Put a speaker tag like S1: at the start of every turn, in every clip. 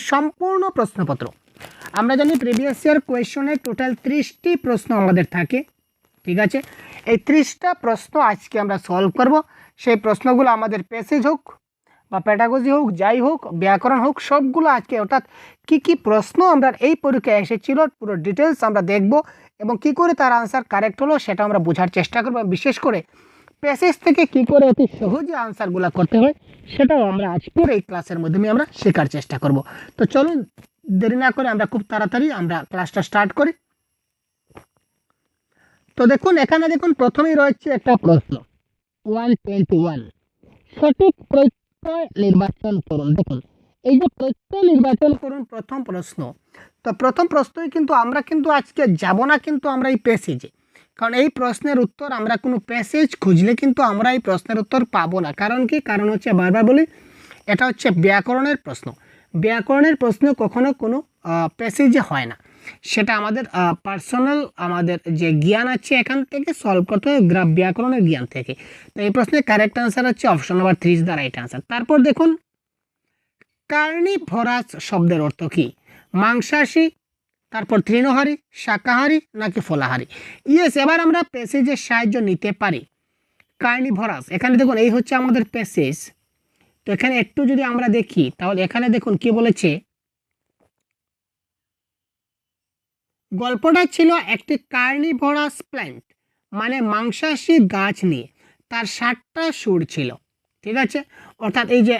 S1: সম্পূর্ণ প্রশ্নপত্র। আমরা জানি প্রিভিয়াস ইয়ার কোয়েশনে টোটাল 30টি প্রশ্ন আমাদের থাকে, ঠিক আছে। এই 30টা প্রশ্ন আজকে আমরা সলভ করব। সেই প্রশ্নগুলো আমাদের প্যাসেজ হোক বা প্যাডাগজি হোক, যাই হোক, ব্যাকরণ হোক, সবগুলো আজকে, অর্থাৎ কী কী প্রশ্ন আমরা এই পরীক্ষায় এসেছিল পুরো ডিটেলস আমরা দেখব এবং কি করে তার আনসার কারেক্ট হলো সেটা আমরা বোঝার চেষ্টা করব। বিশেষ করে প্যাসেজ থেকে কি করে অতি সহজে আনসারগুলো করতে হয় সেটাও আমরা আজকের এই ক্লাসের মাধ্যমে আমরা শেখার চেষ্টা করব। তো চলুন দেরি না করে আমরা খুব তাড়াতাড়ি আমরা ক্লাসটা স্টার্ট করি। তো দেখুন, এখানে দেখুন প্রথমেই রয়েছে একটা প্রশ্ন 121, সঠিক প্রত্যয় নির্বাচন করুন। দেখুন এই যে প্রত্যয় নির্বাচন করুন প্রথম প্রশ্ন, তো প্রথম প্রশ্নই কিন্তু আমরা কিন্তু আজকে যাব না কিন্তু আমরা এই প্যাসেজে, কারণ এই প্রশ্নের উত্তর আমরা কোনো প্যাসেজ খুঁজলে কিন্তু আমরা এই প্রশ্নের উত্তর পাবো না। কারণ কি? কারণ হচ্ছে বারবার বলি, এটা হচ্ছে ব্যাকরণের প্রশ্ন। ব্যাকরণের প্রশ্ন কখনো কোনো প্যাসেজে হয় না, সেটা আমাদের পার্সোনাল আমাদের যে জ্ঞান আছে এখান থেকে সলভ করতে হয়, ব্যাকরণের জ্ঞান থেকে। তো এই প্রশ্নের কারেক্ট আনসার হচ্ছে option number 3 is the right answer. তারপর দেখুন, কার্নিভরাস শব্দের অর্থ কি? মাংসাশী, তারপর তৃণহারী, শাকাহারী নাকি ফলাহারী? ইয়েস, এবার আমরা প্যাসেজের সাহায্য নিতে পারি। কার্নিভরাস, এখানে দেখুন এই হচ্ছে আমাদের প্যাসেজ। তো এখানে একটু যদি আমরা দেখি তাহলে এখানে দেখুন কি বলেছে, গল্পটা ছিল একটি কার্নিভরাস প্ল্যান্ট, মানে মাংসাশী গাছ নিয়ে। তার 7টা সুর ছিল, ঠিক আছে। অর্থাৎ এই যে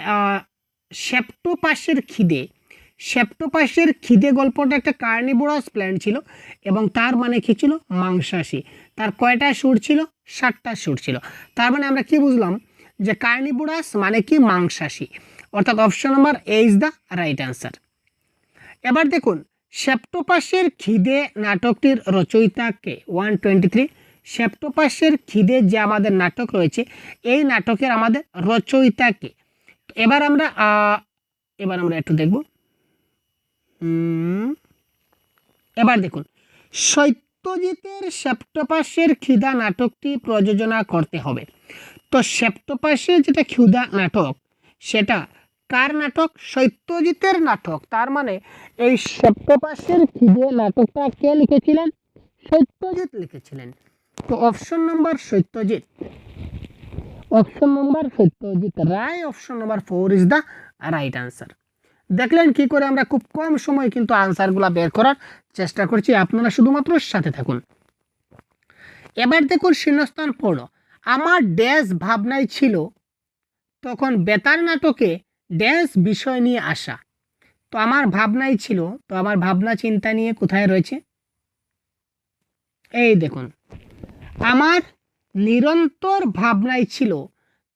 S1: সেপ্টোপাসের খিদে গল্পটা একটা কার্নিভরাস প্ল্যান্ট ছিল এবং তার মানে কি ছিল? মাংসাশী। তার কয়টা সুর ছিল? 7টা সুর ছিল। তার মানে আমরা কি বুঝলাম যে কার্নিভরাস মানে কি? মাংসাশী। অর্থাৎ option number A is the right answer. এবার দেখুন, সেপ্টোপাসের খিদে নাটকটির রচয়িতাকে 123। সেপ্টোপাসের খিদে যে আমাদের নাটক রয়েছে এই নাটকের আমাদের রচয়িতাকে। এবার আমরা একটু দেখব। এবার দেখুন, সত্যজিতের সেপ্টোপাসের খিদা নাটকটি প্রযোজনা করতে হবে। তো সেপ্টোপাসের যেটা ক্ষুধা নাটক সেটা কার নাটক? সত্যজিতের নাটক। তার মানে এই সেপ্টোপাসের খিদে নাটকটা কে লিখেছিলেন? সত্যজিৎ লিখেছিলেন। তো option number Satyajit, Ray option number 4 is the right answer. দেখলেন কি করে আমরা খুব কম সময় কিন্তু আনসারগুলো বের করার চেষ্টা করছি, আপনারা শুধুমাত্র সাথে থাকুন। এবার দেখুন শূন্যস্থান পূর্ণ। আমার ড্যাশ ভাবনায় ছিল তখন বেতার নাটকে ড্যাশ বিষয় নিয়ে আসা। তো আমার ভাবনাই ছিল, তো আমার ভাবনা চিন্তা নিয়ে কোথায় রয়েছে? এই দেখুন, আমার নিরন্তর ভাবনাই ছিল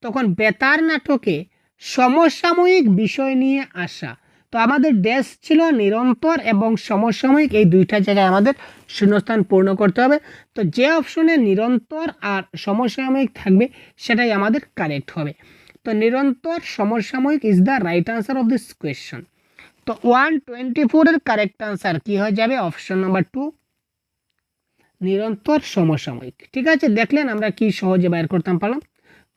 S1: তখন বেতার নাটকে সমসাময়িক বিষয় নিয়ে আসা। তো আমাদের ড্যাশ ছিল নিরন্তর এবং সমসাময়িক, এই দুইটা জায়গায় আমাদের শূন্যস্থান পূর্ণ করতে হবে। তো যে অপশনে নিরন্তর আর সমসাময়িক থাকবে সেটাই আমাদের কারেক্ট হবে। তো নিরন্তর সমসাময়িক is the right answer of this question. তো 124 এর কারেক্ট আনসার কি হয়ে যাবে? অপশন নাম্বার 2, নিরন্তর সমসাময়িক। ঠিক আছে, দেখলেন আমরা কি সহজে বাইর করতাম পারলাম।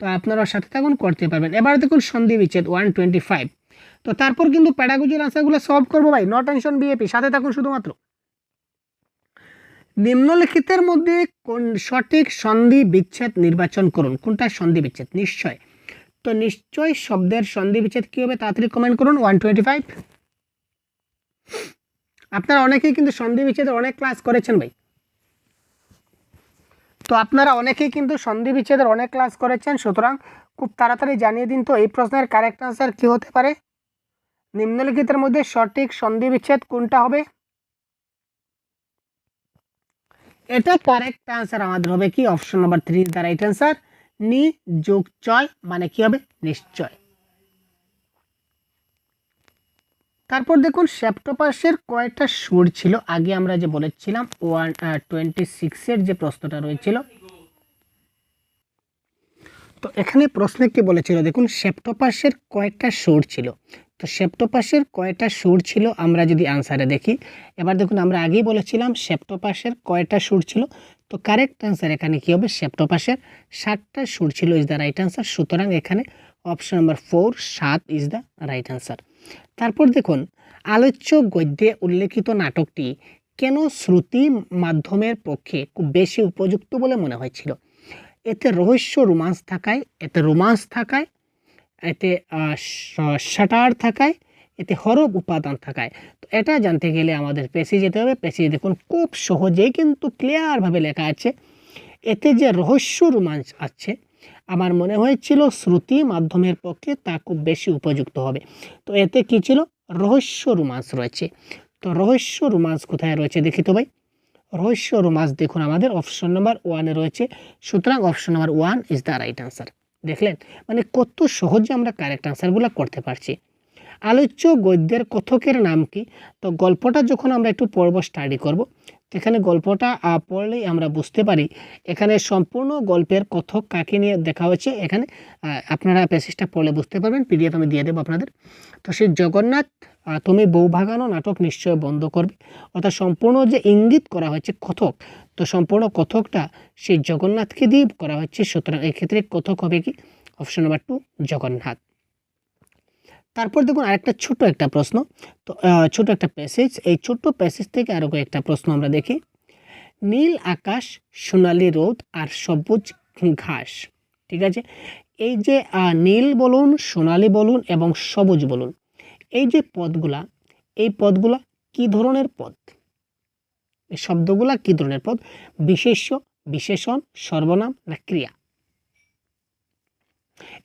S1: তো আপনারা সাথে থাকুন, করতে পারবেন। এবার দেখুন সন্ধি বিচ্ছেদ 125। তো তারপর কিন্তু প্যাডাগজির আনসারগুলো সলভ করবো ভাই, নো টেনশন বিএপি, সাথে থাকুন শুধুমাত্র। নিম্নলিখিতের মধ্যে কোন সঠিক সন্ধি বিচ্ছেদ নির্বাচন করুন। কোনটা সন্ধি বিচ্ছেদ? নিশ্চয়। তো নিশ্চয় শব্দের সন্ধি বিচ্ছেদ কি হবে? তাড়াতাড়ি কমেন্ট করুন। 125। আপনারা অনেকেই কিন্তু সন্ধি বিচ্ছেদের অনেক ক্লাস করেছেন ভাই, তো আপনারা অনেকেই কিন্তু সন্ধি বিচ্ছেদের অনেক ক্লাস করেছেন, সুতরাং খুব তাড়াতাড়ি জানিয়ে দিন তো এই প্রশ্নের কারেক্ট আনসার কি হতে পারে? নিম্নলিখিতের মধ্যে সঠিক সন্ধি বিচ্ছেদ কোনটা হবে? এটা কারেক্ট আনসার আমাদের হবে কি? Option number 3 is the right answer. নি যোগ চয় মানে কি হবে? নিশ্চয়। তারপর দেখুন সেপ্টোপাসের কয়টা সুর ছিল? আগে আমরা যে বলেছিলাম 126 যে প্রশ্নটা রয়েছিল, তো এখানে প্রশ্নে কি বলেছিল দেখুন, সেপ্টোপাসের কয়টা সুর ছিল। তো সেপ্টোপাসের কয়টা সুর ছিল আমরা যদি আনসারে দেখি, এবার দেখুন আমরা আগেই বলেছিলাম সেপ্টোপাসের কয়টা সুর ছিল। তো কারেক্ট আনসার এখানে কি হবে? সেপ্টোপাসের 7টা সুর ছিল ইজ দ্য রাইট আনসার। সুতরাং এখানে option number 4, 7 is the right answer. তারপর দেখুন, আলোচ্য গদ্যে উল্লেখিত নাটকটি কেন শ্রুতি মাধ্যমের পক্ষে খুব বেশি উপযুক্ত বলে মনে হয়েছিল? এতে রহস্য রোমান্স থাকায়, এতে শাটার থাকায়, এতে হরফ উপাদান থাকায়। তো এটা জানতে গেলে আমাদের পেজে যেতে হবে। পেজে দেখুন খুব সহজেই কিন্তু ক্লিয়ারভাবে লেখা আছে। এতে যে রহস্য রোমাঞ্চ আছে, আমার মনে হয়েছিল শ্রুতি মাধ্যমের পক্ষে তা খুব বেশি উপযুক্ত হবে। তো এতে কি ছিল? রহস্য রোমাঞ্চ রয়েছে। তো রহস্য রোমাঞ্চ কোথায় রয়েছে দেখি তো ভাই। রহস্য রোমাঞ্চ দেখুন আমাদের অপশন নাম্বার 1-এ রয়েছে। সুতরাং option number 1 is the right answer. দেখলেন মানে কত সহজে আমরা কারেক্ট আনসারগুলো করতে পারছি। আলোচ্য গদ্যের কথকের নাম কি? তো গল্পটা যখন আমরা একটু পড়ব, স্টাডি করব, এখানে গল্পটা পড়লেই আমরা বুঝতে পারি এখানে সম্পূর্ণ গল্পের কথক কাকে নিয়ে দেখা হয়েছে। এখানে আপনারা প্যাসেজটা পড়লে বুঝতে পারবেন, পিডিএফ আমি দিয়ে দেবো আপনাদের। তো সেই জগন্নাথ তুমি বউ ভাগানো নাটক নিশ্চয় বন্ধ করবে, অর্থাৎ সম্পূর্ণ যে ইঙ্গিত করা হয়েছে কথক, তো সম্পূর্ণ কথকটা সেই জগন্নাথকে দিয়ে করা হচ্ছে। সুতরাং এই ক্ষেত্রে কথক হবে কি? Option number 2 Jagannath. তারপর দেখুন আরেকটা ছোট একটা প্রশ্ন। তো ছোট একটা প্যাসেজ, এই ছোট্ট প্যাসেজ থেকে আরও কয়েকটা প্রশ্ন আমরা দেখি। নীল আকাশ, সোনালি রোদ আর সবুজ ঘাস, ঠিক আছে। এই যে নীল বলুন, সোনালি বলুন এবং সবুজ বলুন, এই যে পদগুলা, এই পদগুলা কি ধরনের পদ? এই শব্দগুলা কি ধরনের পদ? বিশেষ্য, বিশেষণ, সর্বনাম না ক্রিয়া?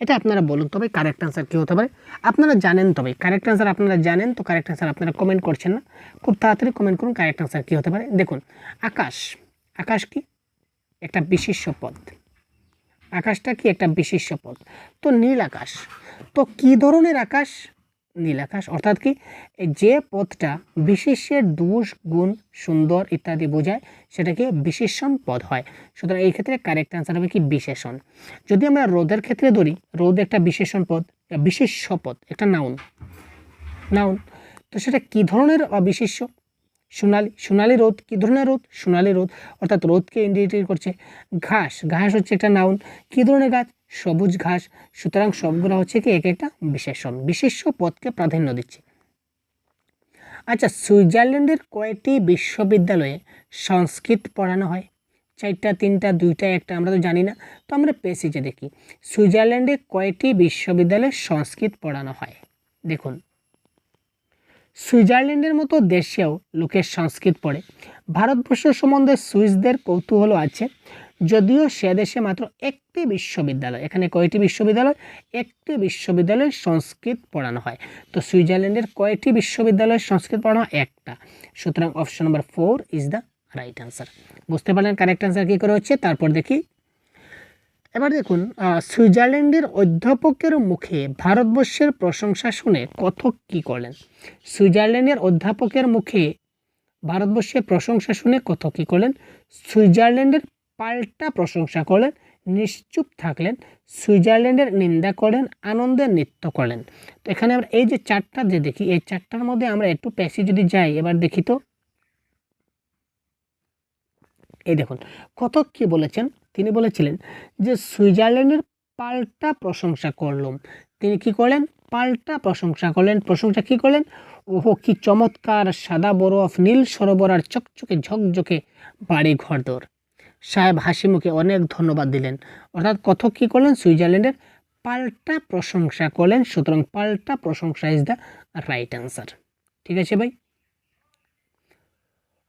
S1: এটা আপনারা বলুন তবে কারেক্ট আনসার কী হতে পারে। আপনারা জানেন, তবে কারেক্ট আনসার আপনারা জানেন, তো কারেক্ট আনসার আপনারা কমেন্ট করছেন না, খুব তাড়াতাড়ি কমেন্ট করুন কারেক্ট আনসার কী হতে পারে। দেখুন আকাশ, আকাশ কি? একটা বিশেষ্য পদ। আকাশটা কি? একটা বিশেষ্য পদ। তো নীল আকাশ, তো কি ধরনের আকাশ? নীল আকাশ, অর্থাৎ কি যে পদটা বিশেষ্যের দোষ, গুণ, সুন্দর ইত্যাদি বোঝায় সেটাকে বিশেষণ পদ হয়। সুতরাং এই ক্ষেত্রে কারেক্ট আনসার হবে কি? বিশেষণ। যদি আমরা রোদের ক্ষেত্রে ধরি, রোদ একটা বিশেষণ পদ, বিশেষ্য পদ, একটা নাউন। তো সেটা কি ধরনের বিশেষ্য? সোনালি, সোনালি রোদ কি ধরনের রোদ? সোনালি রোদ, অর্থাৎ রোদকে ইন্ডিকেট করছে। ঘাস, ঘাস হচ্ছে একটা নাউন, কি ধরনের গাছ? সবুজ ঘাস। সুতরাং সবগুলো হচ্ছে কি এক একটা বিশেষণ, বিশেষ্য পদকে প্রাধান্য দিচ্ছে। আচ্ছা, সুইজারল্যান্ডের কয়টি বিশ্ববিদ্যালয়ে সংস্কৃত পড়ানো হয়? 4টা, 3টা, 2টা, 1টা, আমরা তো জানি না। তো আমরা পেসেজে দেখি সুইজারল্যান্ডে কয়টি বিশ্ববিদ্যালয়ে সংস্কৃত পড়ানো হয়। দেখুন সুইজারল্যান্ডের মতো দেশেও লোকের সংস্কৃত পড়ে। ভারতবর্ষ সম্বন্ধে সুইসদের কৌতূহল আছে, যদিও সে দেশে মাত্র একটি বিশ্ববিদ্যালয়, এখানে কয়টি বিশ্ববিদ্যালয়? একটি বিশ্ববিদ্যালয়ে সংস্কৃত পড়ানো হয়। তো সুইজারল্যান্ডের কয়টি বিশ্ববিদ্যালয়ে সংস্কৃত পড়ানো হয়? একটা। সুতরাং option number 4 is the right answer. বুঝতে পারলেন কারেক্ট আনসার কী করে হচ্ছে। তারপর দেখি, এবার দেখুন সুইজারল্যান্ডের অধ্যাপকের মুখে ভারতবর্ষের প্রশংসা শুনে কথক কী করলেন? সুইজারল্যান্ডের অধ্যাপকের মুখে ভারতবর্ষের প্রশংসা শুনে কথক কী করলেন? সুইজারল্যান্ডের পাল্টা প্রশংসা করলেন, নিশ্চুপ থাকলেন, সুইজারল্যান্ডের নিন্দা করলেন, আনন্দে নৃত্য করলেন। তো এখানে আমরা এই যে 4টা যে দেখি, এই 4টার মধ্যে আমরা একটু পেছি যদি যাই, এবার দেখি তো এই দেখুন কথক কি বলেছেন। তিনি বলেছিলেন যে সুইজারল্যান্ডের পাল্টা প্রশংসা করলাম। তিনি কি করলেন? পাল্টা প্রশংসা করলেন। প্রশংসা কি করলেন? ওহো কি চমৎকার সাদা বরফ, নীল সরোবর আর চকচকে ঝকঝকে বাড়ি ঘরদোর। সাহেব হাসি মুখে অনেক ধন্যবাদ দিলেন। অর্থাৎ কথক কি করলেন? সুইজারল্যান্ডের পাল্টা প্রশংসা করলেন। সুতরাং পাল্টা প্রশংসা ইজ দ্য রাইট আনসার। ঠিক আছে ভাই।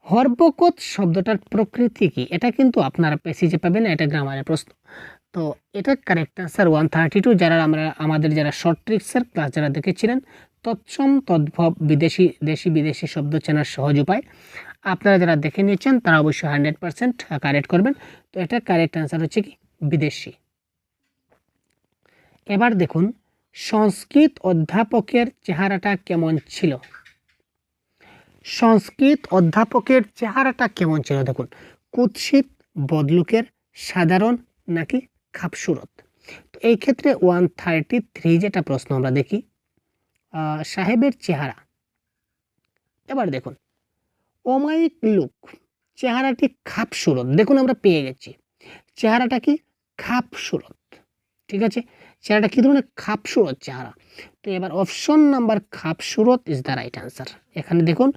S1: হর্বকত শব্দটার প্রকৃতি কি? এটা কিন্তু আপনারা পেসেজে পাবেন, এটা গ্রামারের প্রশ্ন। তো এটা কারেক্ট আনসার 132। যারা আমাদের যারা শর্ট ট্রিক্সের ক্লাস যারা দেখেছিলেন, তৎসম তদ্ভব দেশি বিদেশি শব্দ চেনার সহজ উপায়, আপনারা যারা দেখে নিয়েছেন তারা অবশ্যই 100% কারেক্ট করবেন। তো এটা কারেক্ট আনসার হচ্ছে কি? বিদেশি। এবার দেখুন সংস্কৃত অধ্যাপকের চেহারাটা কেমন ছিল? সংস্কৃত অধ্যাপকের চেহারাটা কেমন ছিল? দেখুন কুৎসিত, বদলুকের, সাধারণ নাকি খাপসুরত? তো এই ক্ষেত্রে 133 যেটা প্রশ্ন আমরা দেখি সাহেবের চেহারা। এবার দেখুন অমায়িক লুক, চেহারাটি খাপসুরত। দেখুন আমরা পেয়ে গেছি চেহারাটা কি? খাপসুরত। ঠিক আছে, চেহারাটা কী ধরনের? খাপসুরত চেহারা। তো এবার অপশন নাম্বার খাপসুরত ইজ দ্য রাইট আনসার। এখানে দেখুন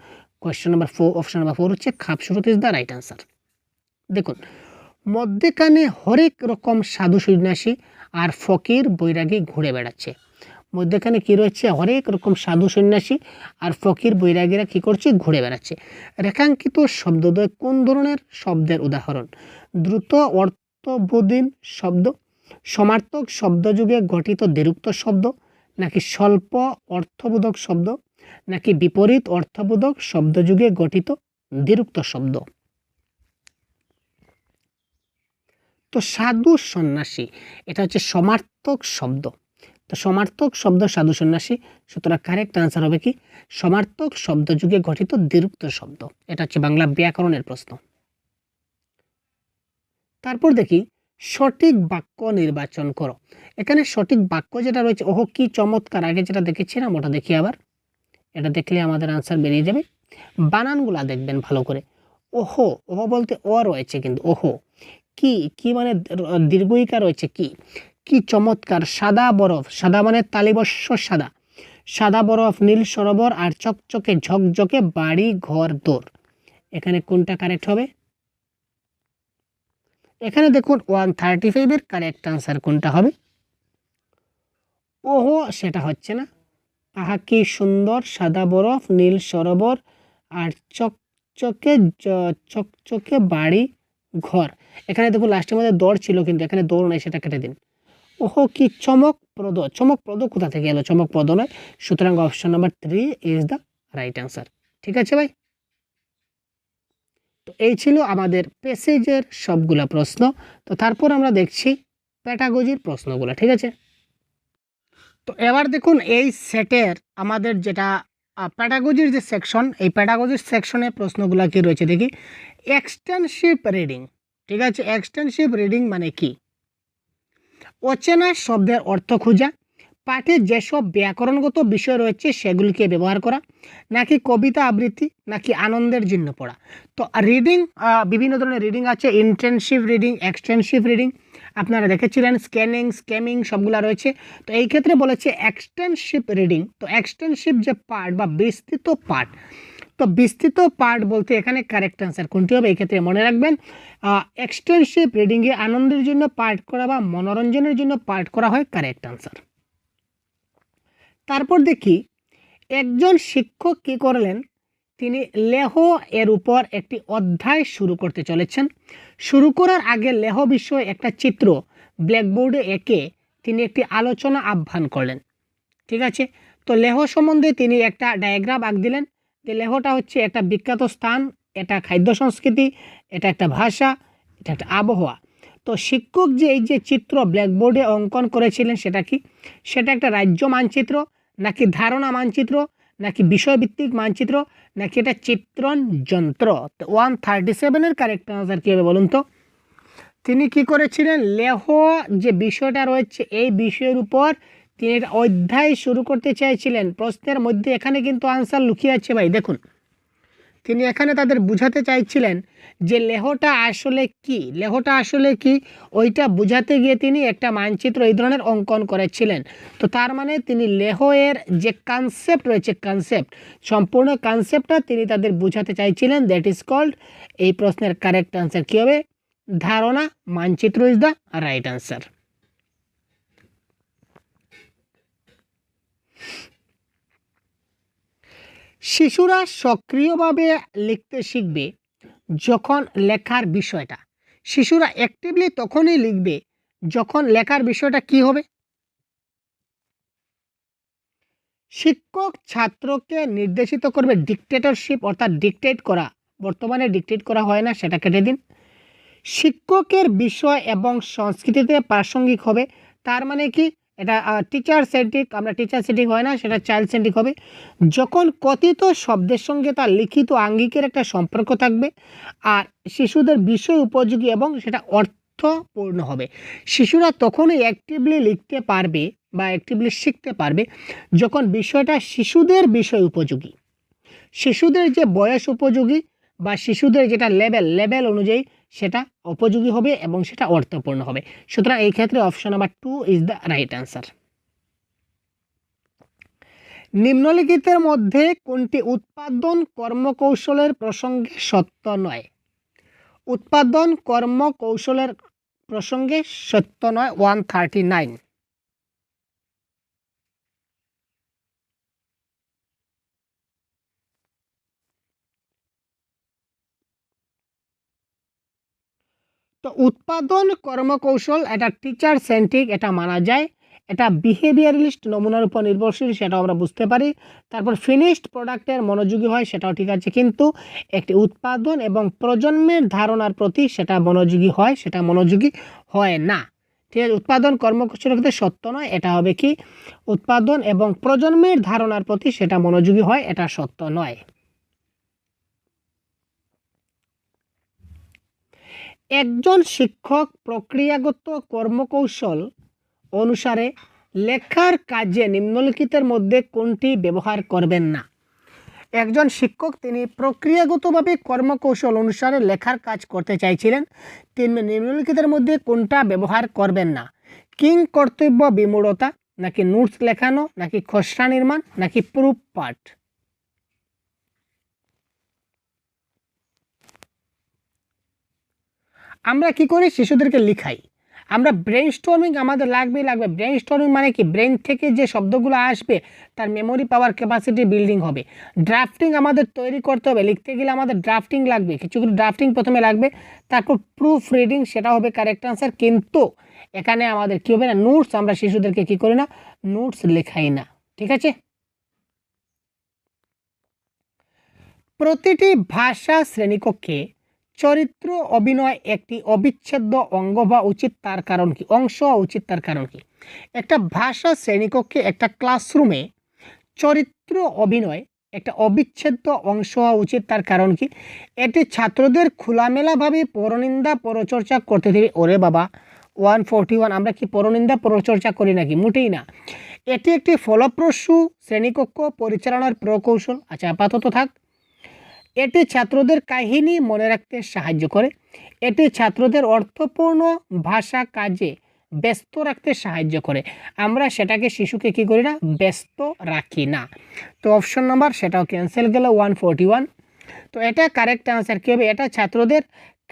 S1: কোয়েশ্চেন নাম্বার 4, অপশন নাম্বার 4 হচ্ছে খাপসুরত ইজ দ্য রাইট আনসার। দেখুন মধ্যেখানে হরেক রকম সাধু সন্ন্যাসী আর ফকির বৈরাগী ঘুরে বেড়াচ্ছে। মধ্যেখানে কি রয়েছে? হরেক রকম সাধু সন্ন্যাসী আর ফকির বৈরাগীরা কি করছে? ঘুরে বেড়াচ্ছে। রেখাঙ্কিত শব্দদ্বয় কোন ধরনের শব্দের উদাহরণ? দ্রুত অর্থবোধহীন শব্দ, সমার্থক শব্দযুগে গঠিত দ্বিরুক্ত শব্দ, নাকি স্বল্প অর্থবোধক শব্দ, নাকি বিপরীত অর্থবোধক শব্দযুগে গঠিত দ্বিরুক্ত শব্দ? তো সাধু সন্ন্যাসী এটা হচ্ছে সমার্থক শব্দ। তো সমার্থক শব্দ সাধু সন্ন্যাসী, সুতরাং কারেক্ট আনসার হবে কি? সমার্থক শব্দযুগে গঠিত দ্বিরুক্ত শব্দ। এটা হচ্ছে বাংলা ব্যাকরণের প্রশ্ন। তারপর দেখি সঠিক বাক্য নির্বাচন করো। এখানে সঠিক বাক্য যেটা রয়েছে, ওহো কি চমৎকার, আগে যেটা দেখেছিলাম ওটা দেখি আবার। এটা দেখলে আমাদের আনসার বেরিয়ে যাবে। বানানগুলা দেখবেন ভালো করে। ওহো, ওহো বলতে ও রয়েছে কিন্তু ওহো। কি কি মানে দীর্ঘইকার রয়েছে কি, কি চমৎকার। সাদা বরফ, সাদা মানে তালিবস্য সাদা, সাদা বরফ, নীল সরোবর আর চকচকে ঝকঝকে বাড়ি ঘর দৌড়। এখানে কোনটা কারেক্ট হবে? এখানে দেখুন 135 এর কারেক্ট আনসার কোনটা হবে? ওহো সেটা হচ্ছে না। আহা কি সুন্দর সাদা বরফ, নীল সরোবর আর চকচকে বাড়ি ঘর। এখানে দেখুন লাস্টের মধ্যে দৌড় ছিল কিন্তু এখানে দৌড় নাই, সেটা কেটে দিন। ওহো কি চমকপ্রদ, চমকপ্রদ কোথা থেকে এলো? চমকপ্রদ নয়, সুতরাং option number 3 is the right answer. ঠিক আছে ভাই? তো এই ছিল আমাদের প্যাসেজের সবগুলা প্রশ্ন। তো তারপর আমরা দেখছি প্যাটাগজির প্রশ্নগুলো। ঠিক আছে? তো এবার দেখুন এই সেটের আমাদের যেটা প্যাটাগজির যে সেকশন, এই প্যাটাগজির সেকশনে প্রশ্নগুলো কি রয়েছে দেখি। Extensive reading. ঠিক আছে? এক্সটেন্সিভ রিডিং মানে কি? অচেনা শব্দের অর্থ খোঁজা, পাঠে যেসব ব্যাকরণগত বিষয় রয়েছে সেগুলিকে ব্যবহার করা, নাকি কবিতা আবৃত্তি, নাকি আনন্দের জন্য পড়া। তো রিডিং বিভিন্ন ধরনের রিডিং আছে, ইন্টেনসিভ রিডিং, এক্সটেন্সিভ রিডিং, আপনারা দেখেছিলেন স্ক্যানিং, স্ক্যামিং সবগুলা রয়েছে। তো এই ক্ষেত্রে বলেছে এক্সটেন্সিভ রিডিং। তো এক্সটেন্সিভ যে পার্ট বা বিস্তৃত পার্ট, তো বিস্তৃত পার্ট বলতে এখানে কারেক্ট আনসার কোনটি হবে? এই ক্ষেত্রে মনে রাখবেন এক্সটেন্সিভ রিডিংয়ে আনন্দের জন্য পাঠ করা বা মনোরঞ্জনের জন্য পাঠ করা হয়, কারেক্ট আনসার। তারপর দেখি একজন শিক্ষক কী করলেন, তিনি লেহ এর উপর একটি অধ্যায় শুরু করতে চলেছেন। শুরু করার আগে লেহ বিষয়ে একটা চিত্র ব্ল্যাকবোর্ডে এঁকে তিনি একটি আলোচনা আহ্বান করলেন। ঠিক আছে? তো লেহ সম্বন্ধে তিনি একটা ডায়াগ্রাম আঁক দিলেন যে লেহটা হচ্ছে একটা বিখ্যাত স্থান, এটা খাদ্য সংস্কৃতি, এটা একটা ভাষা, এটা একটা আবহাওয়া। তো শিক্ষক যে এই যে চিত্র ব্ল্যাকবোর্ডে অঙ্কন করেছিলেন সেটা কি? সেটা একটা রাজ্য মানচিত্র, নাকি ধারণা মানচিত্র, নাকি বিষয়ভিত্তিক মানচিত্র, নাকি এটা চিত্রণ যন্ত্র? তো 137 কারেক্ট আনসার কী হবে বলুন তো? তিনি কি করেছিলেন? লেহ যে বিষয়টা রয়েছে এই বিষয়ের উপর তিনি একটা অধ্যায় শুরু করতে চাইছিলেন। প্রশ্নের মধ্যে এখানে কিন্তু আনসার লুকিয়ে আছে ভাই। দেখুন তিনি এখানে তাদের বুঝাতে চাইছিলেন যে লেহটা আসলে কি, লেহটা আসলে কি ওইটা বুঝাতে গিয়ে তিনি একটা মানচিত্র এই ধরনের অঙ্কন করেছিলেন। তো তার মানে তিনি লেহের যে কনসেপ্ট রয়েছে, কনসেপ্ট, সম্পূর্ণ কনসেপ্টটা তিনি তাদের বুঝাতে চাইছিলেন। দ্যাট ইজ কল্ড, এই প্রশ্নের কারেক্ট আনসার কী হবে? ধারণা মানচিত্র ইজ দ্য রাইট আনসার। শিশুরা সক্রিয়ভাবে লিখতে শিখবে যখন লেখার বিষয়টা, শিশুরা অ্যাক্টিভলি তখনই লিখবে যখন লেখার বিষয়টা কি হবে? শিক্ষক ছাত্রকে নির্দেশিত করবে, ডিক্টেটরশিপ অর্থাৎ ডিক্টেট করা, বর্তমানে ডিক্টেট করা হয় না, সেটা কেটে দিন। শিক্ষকের বিষয় এবং সংস্কৃতিতে প্রাসঙ্গিক হবে, তার মানে কি এটা টিচার সেন্ট্রিক, আমরা টিচার সেন্ট্রিক হয় না, সেটা চাইল্ড সেন্ট্রিক হবে। যখন কথিত শব্দের সঙ্গে তার লিখিত আঙ্গিকের একটা সম্পর্ক থাকবে, আর শিশুদের বিষয় উপযোগী এবং সেটা অর্থপূর্ণ হবে। শিশুরা তখনই অ্যাক্টিভলি লিখতে পারবে বা অ্যাক্টিভলি শিখতে পারবে যখন বিষয়টা শিশুদের বিষয় উপযোগী, শিশুদের যে বয়স উপযোগী বা শিশুদের যেটা লেভেল অনুযায়ী সেটা উপযোগী হবে এবং সেটা অর্থপূর্ণ হবে। সুতরাং এই ক্ষেত্রে option number 2 is the right answer. নিম্নলিখিতের মধ্যে কোনটি উৎপাদন কর্মকৌশলের প্রসঙ্গে সত্য নয়? উৎপাদন কর্মকৌশলের প্রসঙ্গে সত্য নয় 139। তো উৎপাদন কর্মকৌশল এটা টিচার সেন্ট্রিক, এটা মানা যায়। এটা বিহেভিয়ারালিস্ট নমুনার উপর নির্ভরশীল, সেটাও আমরা বুঝতে পারি। তারপর ফিনিশড প্রোডাক্টের মনোযোগী হয়, সেটাও ঠিক আছে। কিন্তু একটি উৎপাদন এবং প্রজন্মের ধারণার প্রতি সেটা মনোযোগী হয়, সেটা মনোযোগী হয় না। ঠিক আছে, উৎপাদন কর্মকৌশলের ক্ষেত্রে সত্য নয়, এটা হবে কি উৎপাদন এবং প্রজন্মের ধারণার প্রতি সেটা মনোযোগী হয়, এটা সত্য নয়। একজন শিক্ষক প্রক্রিয়াগত কর্মকৌশল অনুসারে লেখার কাজে নিম্নলিখিতের মধ্যে কোনটি ব্যবহার করবেন না? একজন শিক্ষক তিনি প্রক্রিয়াগতভাবে কর্মকৌশল অনুসারে লেখার কাজ করতে চাইছিলেন, তিনি নিম্নলিখিতের মধ্যে কোনটা ব্যবহার করবেন না? কিং কর্তব্য বিমূঢ়তা, নাকি নোটস লেখানো, নাকি খসড়া নির্মাণ, নাকি প্রুফ পাঠ? আমরা কি করি, শিশুদেরকে লিখাই। আমরা ব্রেন স্টর্মিং আমাদের লাগবেই লাগবে। ব্রেন স্টর্মিং মানে কি, ব্রেন থেকে যে শব্দগুলো আসবে তার মেমোরি পাওয়ার ক্যাপাসিটি বিল্ডিং হবে। ড্রাফটিং আমাদের তৈরি করতে হবে, লিখতে গেলে আমাদের ড্রাফটিং লাগবে, কিছু কিছু ড্রাফটিং প্রথমে লাগবে, তারপর প্রুফ রিডিং, সেটা হবে কারেক্ট আনসার। কিন্তু এখানে আমাদের কী হবে না, নোটস আমরা শিশুদেরকে কী করি না, নোটস লেখাই না। ঠিক আছে, প্রতিটি ভাষা শ্রেণীকক্ষে চরিত্র অভিনয় একটি অবিচ্ছেদ্য অঙ্গ হওয়া উচিত, তার কারণ কি? অংশ হওয়া উচিত, তার কারণ কি? একটা ভাষা শ্রেণীকক্ষে, একটা ক্লাসরুমে চরিত্র অভিনয় একটা অবিচ্ছেদ্য অংশ হওয়া উচিত, তার কারণ কি? এটি ছাত্রদের খোলামেলাভাবে পরনিন্দা পরচর্চা করতে দেবে। ওরে বাবা, 141, আমরা কি পরনিন্দা পরচর্চা করি নাকি? মোটেই না। এটি একটি ফলপ্রসূ শ্রেণীকক্ষ পরিচালনার প্রকৌশল। আচ্ছা, আপাতত থাক। এটি ছাত্রদের কাহিনী মনে রাখতে সাহায্য করে। এটি ছাত্রদের অর্থপূর্ণ ভাষা কাজে ব্যস্ত রাখতে সাহায্য করে। আমরা সেটাকে শিশুকে কী করি না, ব্যস্ত রাখি না। তো অপশন নাম্বার সেটাও ক্যান্সেল গেল, 141। তো এটা কারেক্ট আনসার কী হবে? এটা ছাত্রদের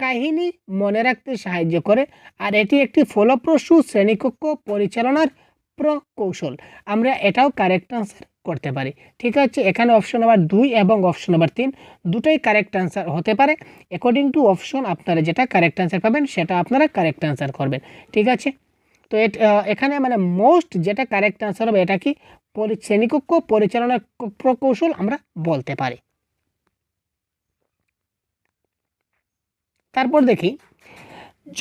S1: কাহিনী মনে রাখতে সাহায্য করে, আর এটি একটি ফলপ্রসূ শ্রেণীকক্ষ পরিচালনার প্রকৌশল। আমরা এটাও কারেক্ট আনসার করতে পারি। ঠিক আছে, এখানে অপশন নাম্বার 2 এবং অপশন নাম্বার 3 দুটোই কারেক্ট আনসার হতে পারে। অ্যাকর্ডিং টু অপশন আপনারা যেটা কারেক্ট আনসার পাবেন সেটা আপনারা কারেক্ট আনসার করবেন। ঠিক আছে, তো এখানে মানে মোস্ট যেটা কারেক্ট আনসার হবে এটা কি, শ্রেণীকক্ষ পরিচালনার প্রকৌশল আমরা বলতে পারি। তারপর দেখি,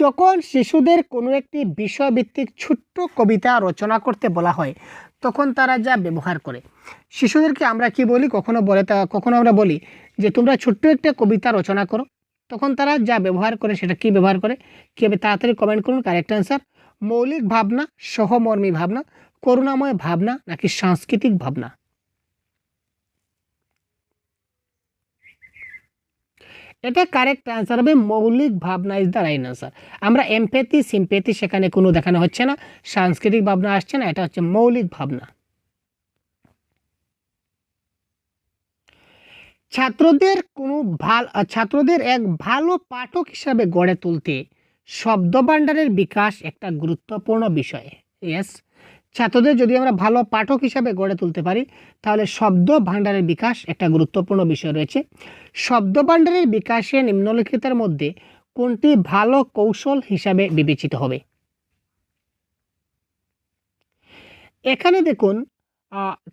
S1: যখন শিশুদের কোনো একটি বিষয়ভিত্তিক ছোট্ট কবিতা রচনা করতে বলা হয় তখন তারা যা ব্যবহার করে। শিশুদেরকে আমরা কি বলি, কখনো আমরা বলি যে তোমরা ছোট্ট একটা কবিতা রচনা করো, তখন তারা যা ব্যবহার করে সেটা কি ব্যবহার করে? কীভাবে? তাড়াতাড়ি কমেন্ট করুন কারেক্ট অ্যান্সার। মৌলিক ভাবনা, সহমর্মী ভাবনা, করুণাময় ভাবনা, নাকি সাংস্কৃতিক ভাবনা? এটা কারেক্ট আনসার হবে মৌলিক ভাবনা ইজ দ্য রাইট আনসার। আমরা এমপ্যাথি সিম্প্যাথি সেখানে কোনো দেখানো হচ্ছে না, সাংস্কৃতিক ভাবনা আসছে না, এটা হচ্ছে মৌলিক ভাবনা। ছাত্রদের এক ভালো পাঠক হিসাবে গড়ে তুলতে শব্দভাণ্ডারের বিকাশ একটা গুরুত্বপূর্ণ বিষয়। ইয়েস, ছাত্রদের যদি আমরা ভালো পাঠক হিসাবে গড়ে তুলতে পারি তাহলে শব্দ ভাণ্ডারের বিকাশ একটা গুরুত্বপূর্ণ বিষয় রয়েছে। শব্দ ভাণ্ডারের বিকাশে নিম্নলিখিতের মধ্যে কোনটি ভালো কৌশল হিসাবে বিবেচিত হবে? এখানে দেখুন,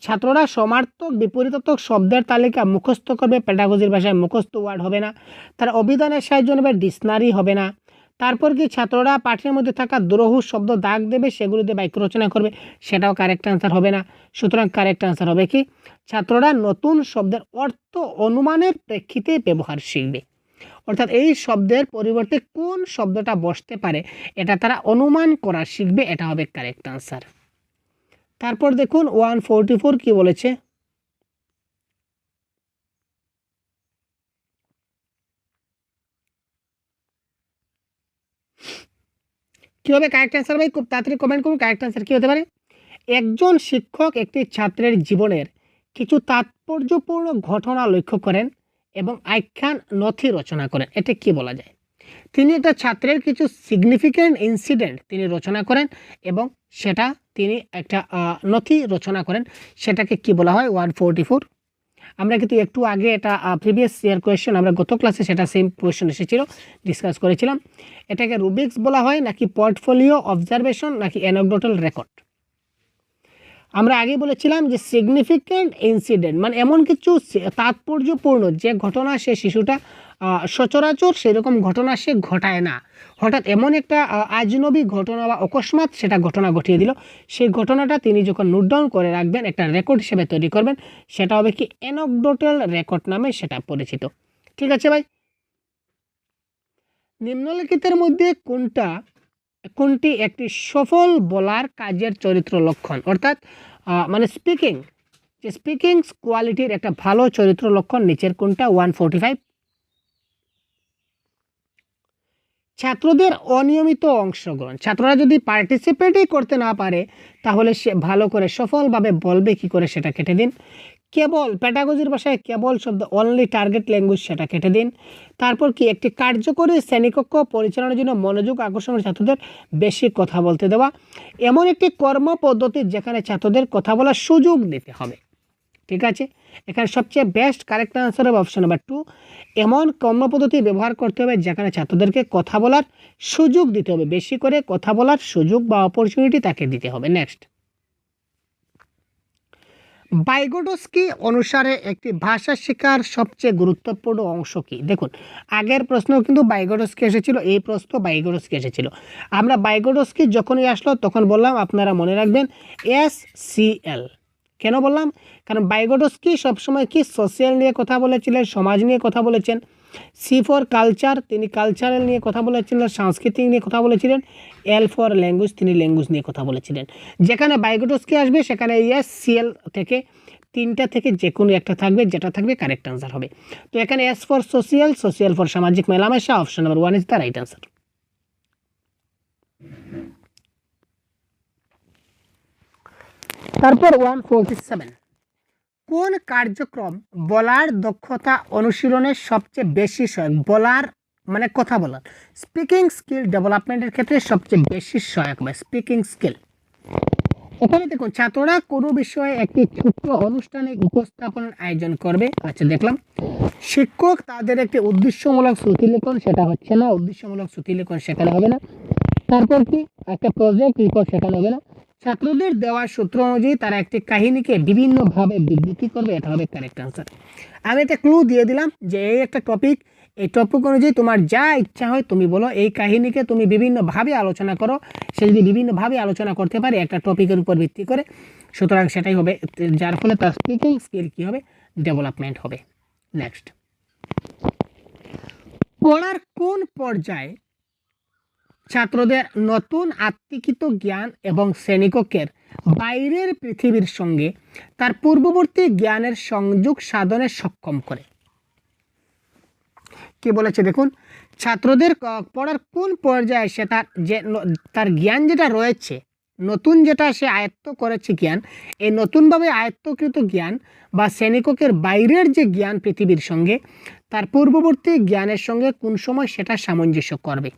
S1: ছাত্ররা সমার্থক বিপরীতার্থক শব্দের তালিকা মুখস্থ করবে, পেডাগজির ভাষায় মুখস্থ ওয়ার্ড হবে না। তারা অভিধানের সাহায্য নেবে, ডিকশনারি হবে না। তারপর কি ছাত্ররা পাঠের মধ্যে থাকা দুরূহ শব্দ দাগ দেবে, সেগুলো দিয়ে বাক্য রচনা করবে, সেটাও কারেক্ট আনসার হবে না। সুতরাং কারেক্ট আনসার হবে কি, ছাত্ররা নতুন শব্দের অর্থ অনুমানের প্রেক্ষিতে ব্যবহার শিখবে। অর্থাৎ এই শব্দের পরিবর্তে কোন শব্দটা বসতে পারে এটা তারা অনুমান করা শিখবে, এটা হবে কারেক্ট আনসার। তারপর দেখুন 144 কি বলেছে, কী হবে কারেক্ট অ্যান্সার ভাই? খুব তাড়াতাড়ি কমেন্ট করুন। কারেক্ট অ্যান্সার কী হতে পারে? একজন শিক্ষক একটি ছাত্রের জীবনের কিছু তাৎপর্যপূর্ণ ঘটনা লক্ষ্য করেন এবং আখ্যান নথি রচনা করেন। এটা কি বলা যায়? তিনি একটা ছাত্রের কিছু সিগনিফিক্যান্ট ইনসিডেন্ট তিনি রচনা করেন এবং সেটা তিনি একটা নথি রচনা করেন। সেটাকে কি বলা হয়? 144। আমরা কিন্তু একটু আগে এটা প্রিভিয়াস ইয়ার কোয়েশ্চেন, আমরা গত ক্লাসে সেটা সেম কোয়েশ্চেন এসেছিল, ডিসকাস করেছিলাম। এটাকে রুবিক্স বলা হয় নাকি পোর্টফোলিও অবজারভেশন নাকি অ্যানেকডোটাল রেকর্ড? আমরা আগে বলেছিলাম যে সিগনিফিক্যান্ট ইনসিডেন্ট মানে এমন কিছু তাৎপর্যপূর্ণ যে ঘটনা সে শিশুটা সচরাচর সেরকম ঘটনা সে ঘটায় না, হঠাৎ এমন একটা আজনবী ঘটনা বা অকস্মাৎ সেটা ঘটনা ঘটিয়ে দিল, সেই ঘটনাটা তিনি যখন নোট ডাউন করে রাখবেন, একটা রেকর্ড হিসেবে তৈরি করবেন, সেটা হবে কি অ্যানেকডোটাল রেকর্ড নামে সেটা পরিচিত। ঠিক আছে ভাই? নিম্নলিখিতের মধ্যে কোনটি একটি সফল বলার কাজের চরিত্র লক্ষণ? অর্থাৎ মানে স্পিকিং কোয়ালিটির একটা ভালো চরিত্র লক্ষণ নিচের কোনটা? 145। ছাত্রদের অনিয়মিত অংশগ্রহণ। ছাত্ররা যদি পার্টিসিপেটই করতে না পারে তাহলে সে ভালো করে সফলভাবে বলবে কি করে? সেটা কেটে দিন। কেবল, প্যাডাগজির ভাষায় কেবল শব্দ অনলি টার্গেট ল্যাঙ্গুয়েজ, সেটা কেটে দিন। তারপর কি? একটি কার্যকরী শ্রেণীকক্ষ পরিচালনার জন্য মনোযোগ আকর্ষণের ছাত্রদের বেশি কথা বলতে দেওয়া। এমন একটি কর্ম পদ্ধতি যেখানে ছাত্রদের কথা বলার সুযোগ দিতে হবে। ঠিক আছে, এখানে সবচেয়ে বেস্ট কারেক্ট আনসার হবে অপশন নাম্বার 2। এমন কর্মপদ্ধতি ব্যবহার করতে হবে যেখানে ছাত্রদেরকে কথা বলার সুযোগ দিতে হবে, বেশি করে কথা বলার সুযোগ বা অপরচুনিটি তাকে দিতে হবে। নেক্সট, ভাইগোটস্কি অনুসারে একটি ভাষা শেখার সবচেয়ে গুরুত্বপূর্ণ অংশ কি? দেখুন, আগের প্রশ্নও কিন্তু ভাইগোটস্কি এসেছিল, এই প্রশ্ন ভাইগোটস্কি এসেছিল। আমরা ভাইগোটস্কি যখনই আসলো তখন বললাম আপনারা মনে রাখবেন SCL। কেন বললাম? কারণ ভাইগোটস্কি সবসময় কি সোশ্যাল নিয়ে কথা বলেছিলেন, সমাজ নিয়ে কথা বলেছেন। সি ফর কালচার, তিনি কালচারাল নিয়ে কথা বলেছিলেন, সাংস্কৃতিক নিয়ে কথা বলেছিলেন। এল ফর ল্যাঙ্গুয়েজ, তিনি ল্যাঙ্গুয়েজ নিয়ে কথা বলেছিলেন। যেখানে ভাইগোটস্কি আসবে সেখানে SCL থেকে তিনটা থেকে যে কোনো একটা থাকবে, যেটা থাকবে কারেক্ট আনসার হবে। তো এখানে S for social, social for সামাজিক মেলামেশা, option number 1 is the right answer. তারপর 147, কোন কার্যক্রম বলার দক্ষতা অনুশীলনের সবচেয়ে বেশি সহায়ক? বলার মানে কথা বলার, স্পিকিং স্কিল ডেভেলপমেন্টের ক্ষেত্রে সবচেয়ে বেশি সহায়ক হবে স্পিকিং স্কিল। এখানে দেখুন, ছাত্ররা কোনো বিষয়ে একটি ছোট্ট আনুষ্ঠানিক উপস্থাপনার আয়োজন করবে। আচ্ছা, দেখলাম শিক্ষক তাদের একটি উদ্দেশ্যমূলক শ্রুতিলেখন, সেটা হচ্ছে না, উদ্দেশ্যমূলক শ্রুতিলেখন সেখানে হবে না। তারপর কি? একটা প্রজেক্ট রিপোর্ট, সেখানে হবে না। ছাত্রদের দেওয়া সূত্র অনুযায়ী তারা একটি কাহিনীকে বিভিন্নভাবে বিবৃতি করবে, এটা হবে কারেক্ট আনসার। আমি একটা ক্লু দিয়ে দিলাম যে এই একটা টপিক, এই টপিক অনুযায়ী তোমার যা ইচ্ছা হয় তুমি বলো, এই কাহিনীকে তুমি বিভিন্নভাবে আলোচনা করো। সে যদি বিভিন্নভাবে আলোচনা করতে পারে একটা টপিকের উপর ভিত্তি করে, সুতরাং সেটাই হবে, যার ফলে তার স্পিকিং স্কিল কী হবে? ডেভেলপমেন্ট হবে। নেক্সট, পড়ার কোন পর্যায়ে ছাত্রদের নতুন আত্মিকৃত জ্ঞান এবং শ্রেণীকক্ষের বাইরের পৃথিবীর সঙ্গে তার পূর্ববর্তী জ্ঞানের সংযোগ সাধনে সক্ষম করে? কি বলেছে দেখুন, ছাত্রদের পড়ার কোন পর্যায়ে সে তার জ্ঞান যেটা রয়েছে, নতুন যেটা সে আয়ত্ত করেছে জ্ঞান, এই নতুনভাবে আয়ত্তকৃত জ্ঞান বা শ্রেণীকক্ষের বাইরের যে জ্ঞান পৃথিবীর সঙ্গে তার পূর্ববর্তী জ্ঞানের সঙ্গে কোন সময় সেটা সামঞ্জস্য করবে।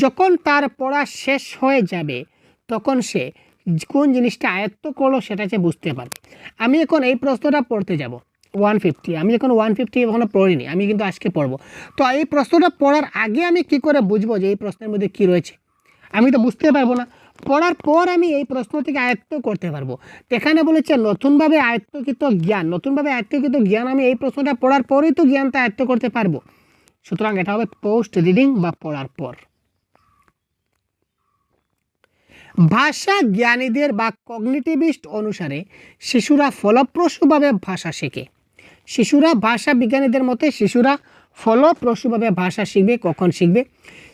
S1: যখন তার পড়া শেষ হয়ে যাবে তখন সে কোন জিনিসটা আয়ত্ত করলো সেটা সে বুঝতে পারবে। আমি এখন এই প্রশ্নটা পড়তে যাব 150, আমি এখন 150 এখনো পড়িনি, আমি কিন্তু আজকে পড়বো। তো এই প্রশ্নটা পড়ার আগে আমি কি করে বুঝবো যে এই প্রশ্নের মধ্যে কি রয়েছে? আমি তো বুঝতে পারবো না। পড়ার পর আমি এই প্রশ্ন থেকে আয়ত্ত করতে পারবো। এখানে বলেছে নতুনভাবে আয়ত্তকৃত জ্ঞান, নতুনভাবে আয়ত্তকৃত জ্ঞান আমি এই প্রশ্নটা পড়ার পরেই তো জ্ঞানটা আয়ত্ত করতে পারবো। সুতরাং এটা হবে পোস্ট রিডিং বা পড়ার পর। ভাষা জ্ঞানীদের বা কগনিটিভিস্ট অনুসারে শিশুরা ফলপ্রসূভাবে ভাষা শেখে। ভাষা বিজ্ঞানীদের মতে শিশুরা ফলপ্রসূভাবে ভাষা শিখবে কখন শিখবে?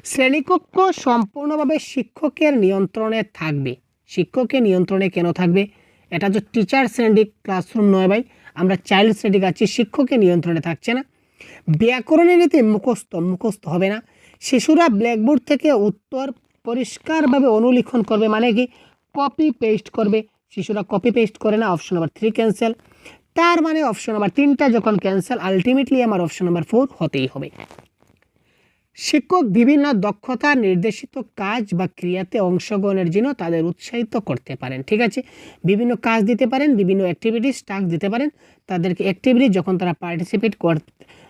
S1: শ্রেণীকক্ষ সম্পূর্ণভাবে শিক্ষকের নিয়ন্ত্রণে থাকবে। শিক্ষকের নিয়ন্ত্রণে কেন থাকবে? এটা তো টিচার সেন্ট্রিক ক্লাসরুম নয় ভাই, আমরা চাইল্ড সেন্ট্রিক আছি, শিক্ষকের নিয়ন্ত্রণে থাকছে না। ব্যাকরণের নীতি মুখস্থ হবে না। শিশুরা ব্ল্যাকবোর্ড থেকে উত্তর পরিষ্কারভাবে অনুলিখন করবে, মানে কি কপি পেস্ট করবে। শিশুরা কপি পেস্ট করে না, অপশন নাম্বার 3 ক্যান্সেল। তার মানে অপশন নাম্বার 3টা যখন ক্যান্সেল, আলটিমেটলি আমার অপশন নাম্বার 4 হতেই হবে। শিক্ষক বিভিন্ন দক্ষতা নির্দেশিত কাজ বা ক্রিয়াতে অংশগ্রহণের জন্য তাদের উৎসাহিত করতে পারেন। ঠিক আছে, বিভিন্ন কাজ দিতে পারেন, বিভিন্ন অ্যাক্টিভিটিস টাস্ক দিতে পারেন তাদেরকে। অ্যাক্টিভলি যখন তারা পার্টিসিপেট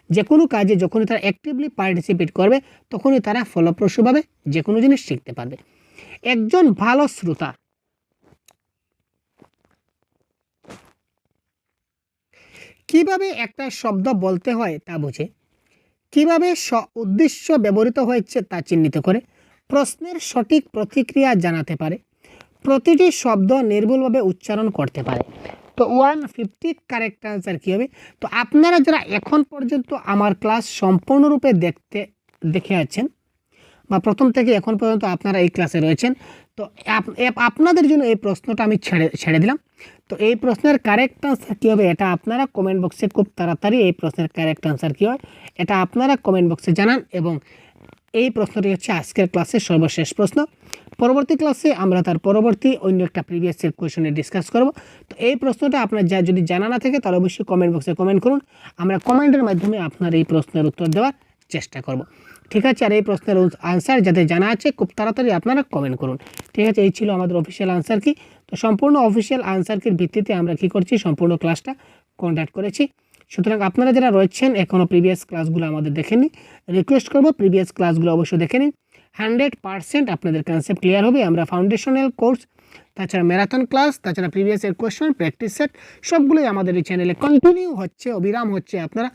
S1: যে কোনো কাজে যখনই তারা অ্যাক্টিভলি পার্টিসিপেট করবে তখনই তারা ফলপ্রসূভাবে যে কোনো জিনিস শিখতে পারবে। একজন ভালো শ্রোতা কিভাবে একটা শব্দ বলতে হয় তা বুঝে, কিভাবে উদ্দেশ্য ব্যবহৃত হয়েছে তা চিহ্নিত করে, প্রশ্নের সঠিক প্রতিক্রিয়া জানাতে পারে, প্রতিটি শব্দ নির্ভুলভাবে উচ্চারণ করতে পারে। তো 150 কারেক্ট আনসার কী হবে? তো আপনারা যারা এখন পর্যন্ত আমার ক্লাস সম্পূর্ণরূপে দেখে আছেন বা প্রথম থেকে এখন পর্যন্ত আপনারা এই ক্লাসে রয়েছেন, তো আপনাদের জন্য এই প্রশ্নটা আমি ছেড়ে দিলাম। তো এই প্রশ্নের কারেক্ট আনসার কী হবে এটা আপনারা কমেন্ট বক্সে খুব তাড়াতাড়ি এই প্রশ্নের কারেক্ট আনসার কী হয় এটা আপনারা কমেন্ট বক্সে জানান। এবং এই প্রশ্নটি হচ্ছে আজকের ক্লাসের সর্বশেষ প্রশ্ন। পরবর্তী ক্লাসে আমরা তার পরবর্তী অন্য একটা প্রিভিয়াস ইয়ার কোয়েশনে ডিসকাস করব। তো এই প্রশ্নটা আপনার যদি জানা না থাকে তাহলে অবশ্যই কমেন্ট বক্সে কমেন্ট করুন, আমরা কমেন্টের মাধ্যমে আপনার এই প্রশ্নের উত্তর দেওয়ার চেষ্টা করব। ঠিক আছে, আর এই প্রশ্নের আনসার যাদের জানা আছে খুব তাড়াতাড়ি আপনারা কমেন্ট করুন। ঠিক আছে, এই ছিল আমাদের অফিসিয়াল আনসার কি। তো সম্পূর্ণ অফিসিয়াল আনসার কির ভিত্তিতে আমরা কি করছি, সম্পূর্ণ ক্লাসটা কন্ডাক্ট করেছি। সুতরাং আপনারা যারা রয়েছেন এখনও প্রিভিয়াস ক্লাসগুলো আমাদের দেখেননি, রিকোয়েস্ট করবো প্রিভিয়াস ক্লাসগুলো অবশ্যই দেখে নিন। 100% আপনাদের কনসেপ্ট ক্লিয়ার হবে। আমরা ফাউন্ডেশনাল কোর্স, তাছাড়া ম্যারাথন ক্লাস, তাছাড়া প্রিভিয়াস এর কোয়েশ্চন, প্র্যাকটিস সেট সবগুলোই আমাদের এই চ্যানেলে কন্টিনিউ হচ্ছে, অবিরাম হচ্ছে। আপনারা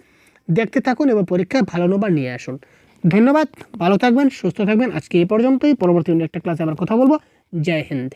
S1: দেখতে থাকুন এবং পরীক্ষায় ভালো নম্বর নিয়ে আসুন। ধন্যবাদ, ভালো থাকবেন, সুস্থ থাকবেন। আজকে এই পর্যন্তই। পরবর্তী অন্য একটা ক্লাসে আবার কথা বলবো। জয় হিন্দ।